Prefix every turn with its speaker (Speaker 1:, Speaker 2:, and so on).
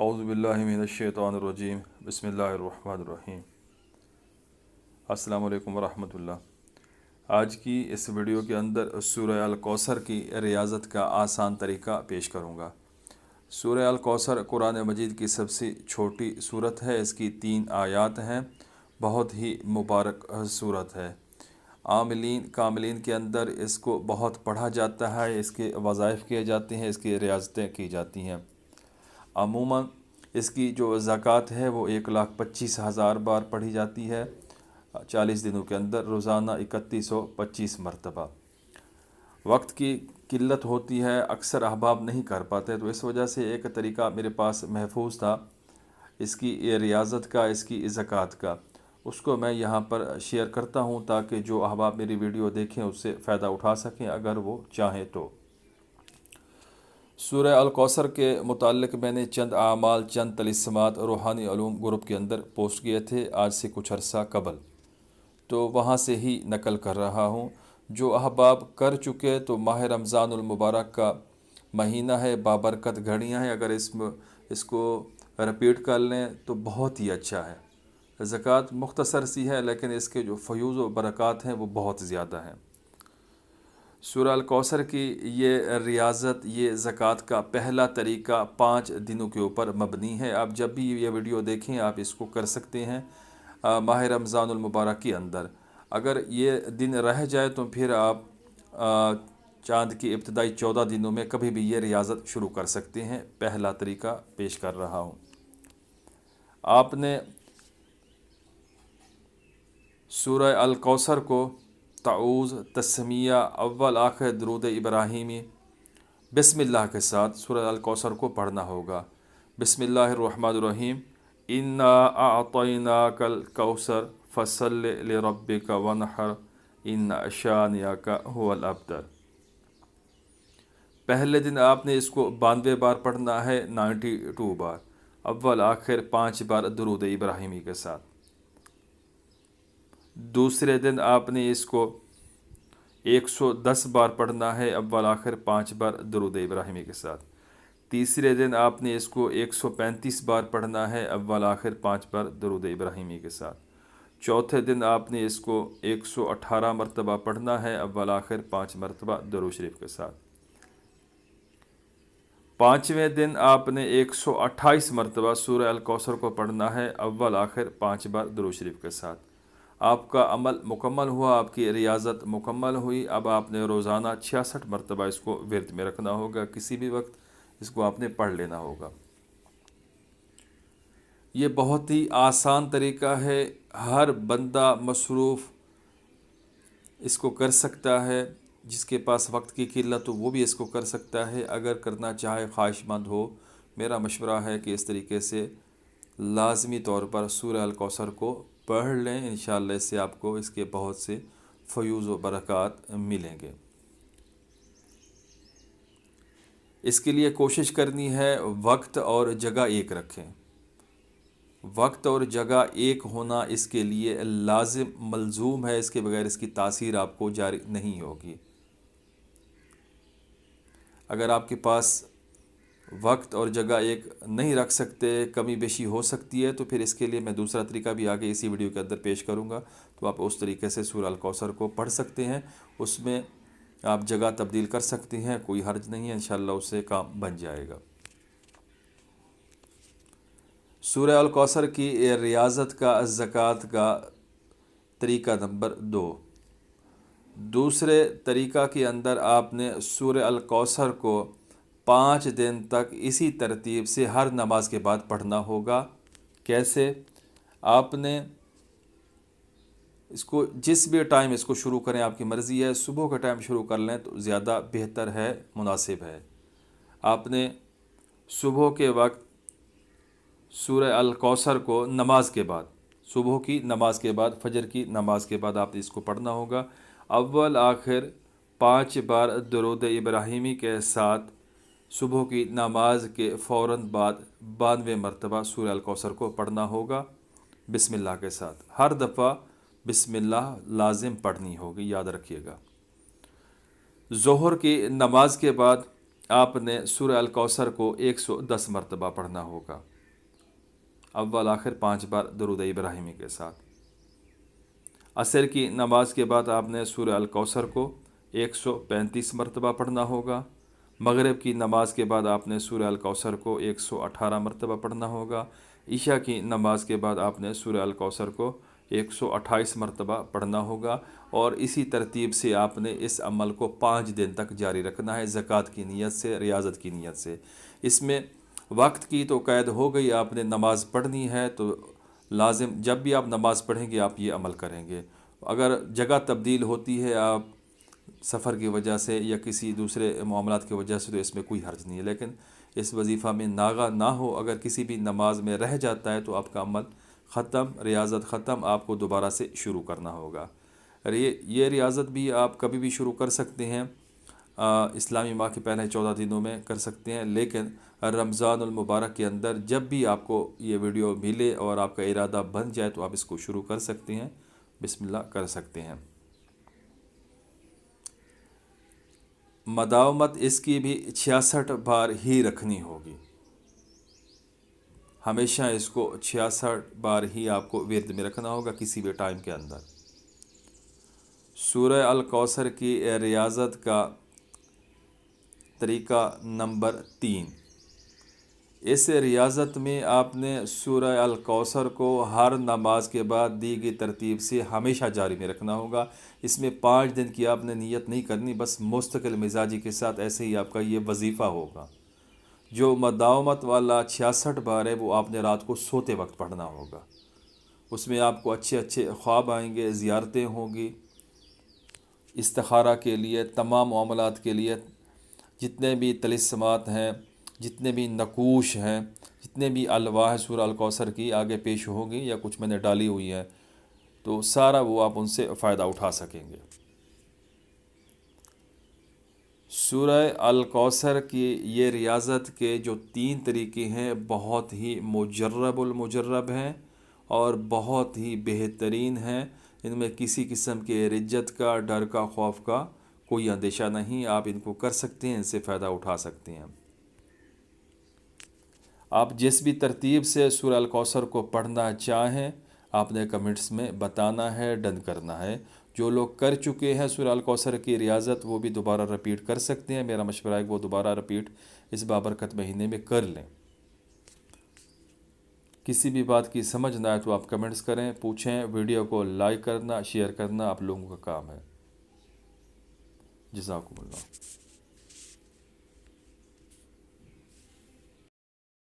Speaker 1: औज़ु बिल्लाहि मिनश्शैतानिर्रजीम बिस्मिल्लाहिर्रहमानिर्रहीम। अस्सलामु अलैकुम वरहमतुल्लाह। आज की इस वीडियो के अंदर सूरह अल कौसर की रियाज़त का आसान तरीका पेश करूँगा। सूरह अल कौसर कुरान मजीद की सबसे छोटी सूरत है। इसकी 3 आयात हैं। बहुत ही मुबारक सूरत है। आमिलीन कामिलीन के अंदर इसको बहुत पढ़ा जाता है, इसके वज़ाइफ किए जाते हैं, इसकी रियाज़तें की जाती हैं। अमूमन इसकी जो ज़कात है वो 1,25,000 बार पढ़ी जाती है 40 दिनों के अंदर, रोज़ाना 3125 मरतबा। वक्त की किल्लत होती है, अक्सर अहबाब नहीं कर पाते, तो इस वजह से एक तरीका मेरे पास महफूज था इसकी रियाज़त का, इसकी ज़कात का, उसको मैं यहाँ पर शेयर करता हूँ ताकि जो अहबाब मेरी वीडियो देखें उससे फ़ायदा उठा सकें अगर वो चाहें तो। सूरह अल कौसर के मुताल्लिक़ मैंने चंद आमाल, चंद तलिस्मात रूहानी उलूम ग्रुप के अंदर पोस्ट किए थे आज से कुछ अरसा कबल, तो वहाँ से ही नकल कर रहा हूँ। जो अहबाब कर चुके तो माह रमज़ानुल मुबारक का महीना है, बाबरकत घड़ियाँ हैं, अगर इसको रिपीट कर लें तो बहुत ही अच्छा है। ज़कात मुख्तसर सी है लेकिन इसके जो फ़यूज़ व बरक़ात हैं वो बहुत ज़्यादा हैं। सूरह अल कौसर की ये रियाज़त, ये ज़कात का पहला तरीका 5 दिनों के ऊपर मबनी है। आप जब भी ये वीडियो देखें आप इसको कर सकते हैं माह रमज़ानुल मुबारक के अंदर। अगर ये दिन रह जाए तो फिर आप चाँद की इब्तदाई 14 दिनों में कभी भी ये रियाज़त शुरू कर सकते हैं। पहला तरीका पेश कर रहा हूँ। आपने सूरह अल कौसर को ताऊज़, तस्मिया, अव्वल आखिर दुरूद इब्राहीमी बिस्मिल्लाह के साथ सूरह अल कौसर को पढ़ना होगा। बिस्मिल्लाहिर्रहमानिर्रहीम। इन्ना अअतैनाकल कौसर फसल्लि लिरब्बिका वनहर इन्ना शानिअका हुवल अब्तर। पहले दिन आपने इसको 92 बार पढ़ना है, 92 बार, अव्वल आखिर 5 बार दुरूद इब्राहीमी के साथ। दूसरे दिन आपने इसको 110 बार पढ़ना है, अव्वल आखिर 5 बार दुरूद इब्राहीमी के साथ। तीसरे दिन आपने इसको 135 बार पढ़ना है, अव्वल आखिर 5 बार दुरूद इब्राहीमी के साथ। चौथे दिन आपने इसको 118 मरतबा पढ़ना है, अव्वल आखिर 5 मरतबा दुरूद शरीफ के साथ। पाँचवें दिन आपने 128 मरतबा सूरह अल कौसर को पढ़ना है, अव्वल आखिर 5 बार दुरूद शरीफ के साथ। आपका अमल मुकम्मल हुआ, आपकी रियाज़त मुकम्मल हुई। अब आपने रोज़ाना 66 मरतबा इसको विर्द में रखना होगा, किसी भी वक्त इसको आपने पढ़ लेना होगा। ये बहुत ही आसान तरीका है, हर बंदा मसरूफ़ इसको कर सकता है। जिसके पास वक्त की किल्लत हो वो भी इसको कर सकता है। अगर करना चाहे, ख्वाहिशमंद हो, मेरा मशवरा है कि इस तरीके से लाजमी तौर पर सूरह अल कौसर को पढ़ लें। इंशाअल्लाह इससे आपको इसके बहुत से फ़यूज़ व बरक़ात मिलेंगे। इसके लिए कोशिश करनी है वक्त और जगह एक रखें। वक्त और जगह एक होना इसके लिए लाजिम मलजूम है, इसके बगैर इसकी तासीर आपको जारी नहीं होगी। अगर आपके पास वक्त और जगह एक नहीं रख सकते, कमी बेशी हो सकती है, तो फिर इसके लिए मैं दूसरा तरीका भी आगे इसी वीडियो के अंदर पेश करूंगा। तो आप उस तरीके से सूरह अल कौसर को पढ़ सकते हैं। उसमें आप जगह तब्दील कर सकते हैं, कोई हर्ज नहीं है, इंशाअल्लाह उससे काम बन जाएगा। सूरह अल कौसर की रियाज़त का ज़कात का तरीका नंबर 2। दूसरे तरीका के अंदर आपने सूरह अल कौसर को 5 दिन तक इसी तरतीब से हर नमाज के बाद पढ़ना होगा। कैसे? आपने इसको जिस भी टाइम इसको शुरू करें, आपकी मर्ज़ी है। सुबह का टाइम शुरू कर लें तो ज़्यादा बेहतर है, मुनासिब है। आपने सुबह के वक्त सूरह अल कौसर को नमाज के बाद, सुबह की नमाज के बाद, फजर की नमाज के बाद आपने इसको पढ़ना होगा। अव्वल आखिर 5 बार दुरूद इब्राहीमी के साथ सुबह की नमाज के फ़ौरन बाद 92 मरतबा सूरह अल कौसर को पढ़ना होगा बिस्मिल्लाह के साथ। हर दफ़ा बिस्मिल्लाह लाजिम पढ़नी होगी, याद रखिएगा। ज़ोहर की नमाज के बाद आपने सूरह अल कौसर को 110 मरतबा पढ़ना होगा, अव्वल आखिर 5 बार दरूद इब्राहिमी के साथ। असर की नमाज के बाद आपने सूरह अल कौसर को 135 मरतबा पढ़ना होगा। मगरिब की नमाज के बाद आपने सूरह अल कौसर को 118 मरतबा पढ़ना होगा। ईशा की नमाज के बाद आपने सूरह अल कौसर को 128 मरतबा पढ़ना होगा। और इसी तरतीब से आपने इस अमल को 5 दिन तक जारी रखना है, ज़कात की नीयत से, रियाज़त की नीयत से। इसमें वक्त की तो कैद हो गई, आपने नमाज़ पढ़नी है तो लाजिम जब भी आप नमाज़ पढ़ेंगे आप ये अमल करेंगे। अगर जगह तब्दील होती है, आप सफ़र की वजह से या किसी दूसरे मामलात की वजह से, तो इसमें कोई हर्ज नहीं है। लेकिन इस वजीफ़ा में नागा ना हो, अगर किसी भी नमाज में रह जाता है तो आपका अमल ख़त्म, रियाज़त ख़त्म, आपको दोबारा से शुरू करना होगा। और ये रियाज़त भी आप कभी भी शुरू कर सकते हैं, इस्लामी माह के पहले 14 दिनों में कर सकते हैं। लेकिन रमज़ानुल मुबारक के अंदर जब भी आपको ये वीडियो मिले और आपका इरादा बन जाए तो आप इसको शुरू कर सकते हैं, बिस्मिल्लाह कर सकते हैं। मदावमत इसकी भी 66 बार ही रखनी होगी, हमेशा इसको 66 बार ही आपको विर्द में रखना होगा किसी भी टाइम के अंदर। सूरह अल कौसर की रियाज़त का तरीका नंबर 3, इस रियाज़त में आपने सूरह अल कौसर को हर नमाज के बाद दी गई तरतीब से हमेशा जारी में रखना होगा। इसमें 5 दिन की आपने नीयत नहीं करनी, बस मुस्तकिल मिजाजी के साथ ऐसे ही आपका ये वजीफ़ा होगा। जो मदावमत वाला 66 बार है वो आपने रात को सोते वक्त पढ़ना होगा। उसमें आपको अच्छे अच्छे ख्वाब आएंगे, ज़ियारतें होंगी, इस्तिखारा के लिए, तमाम मामलात के लिए, जितने भी तलिस्मात हैं, जितने भी नकूश हैं, जितने भी अलवाह सूरह अल कौसर की आगे पेश होंगी या कुछ मैंने डाली हुई है, तो सारा वो आप उनसे फ़ायदा उठा सकेंगे। सूरह अल कौसर की ये रियाज़त के जो 3 तरीके हैं बहुत ही मुजर्रबुल मुजर्रब हैं और बहुत ही बेहतरीन हैं। इनमें किसी किस्म के रिज्जत का, डर का, खौफ का कोई अंदेशा नहीं। आप इनको कर सकते हैं, इनसे फ़ायदा उठा सकते हैं। आप जिस भी तरतीब से सूरह अल कौसर को पढ़ना चाहें आपने कमेंट्स में बताना है, डन करना है। जो लोग कर चुके हैं सूरह अल कौसर की रियाज़त वो भी दोबारा रिपीट कर सकते हैं। मेरा मशवरा है कि वो दोबारा रिपीट इस बाबरकत महीने में कर लें। किसी भी बात की समझ ना आए तो आप कमेंट्स करें, पूछें। वीडियो को लाइक करना, शेयर करना आप लोगों का काम है। जज़ाकुमुल्लाह।